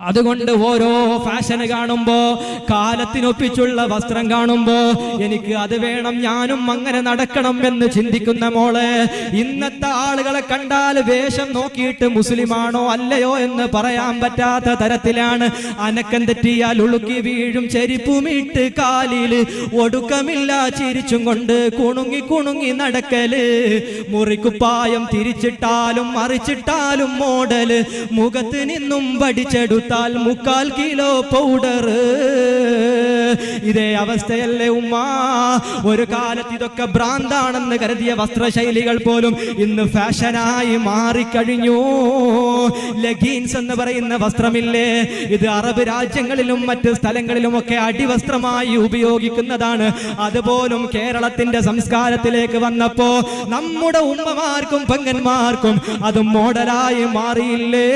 അതുകൊണ്ട് ഓരോ ഫാഷന് കാണുമ്പോ, കാലത്തിനൊപ്പിച്ചുള്ള വസ്ത്രം കാണുമ്പോ എനിക്ക് അത് വേണം, ഞാനും അങ്ങനെ നടക്കണം എന്ന് ചിന്തിക്കുന്ന മോളെ, ഇന്നത്തെ ആളുകളെ കണ്ടാൽ വേഷം നോക്കിയിട്ട് മുസ്ലിമാണോ അല്ലയോ എന്ന് പറയാൻ പറ്റാത്ത തരത്തിലാണ്. അനക്കം തെറ്റിയാൽ ഉളുക്കി വീഴും, ചെരിപ്പുമിട്ട് കാലില് ഒടുക്കമില്ല ചിരിച്ചും കൊണ്ട് കുണുങ്ങി കുണുങ്ങി നടക്കല്, മുറിക്കുപ്പായം തിരിച്ചിട്ടാലും മറിച്ചിട്ടാലും മോഡല്, മുഖത്ത് നിന്നും പഠിച്ചെടുത്ത 3/4 കിലോ പൗഡർ. ഇതേ അവസ്ഥയല്ലേ ഉമ്മ? ഒരു കാലത്ത് ഇതൊക്കെ ഭ്രാന്താണെന്ന് കരുതിയ വസ്ത്രശൈലികൾ പോലും ഇന്ന് ഫാഷനായി മാറിക്കഴിഞ്ഞു. ലെഗിൻസ് എന്ന് പറയുന്ന വസ്ത്രമില്ലേ, ഇത് അറബ് രാജ്യങ്ങളിലും മറ്റ് സ്ഥലങ്ങളിലുമൊക്കെ അടിവസ്ത്രമായി ഉപയോഗിക്കുന്നതാണ്. അതുപോലും കേരളത്തിന്റെ സംസ്കാരത്തിലേക്ക് വന്നപ്പോ നമ്മുടെ ഉമ്മമാർക്കും പെങ്ങന്മാർക്കും അത് മോഡലായി മാറിയില്ലേ?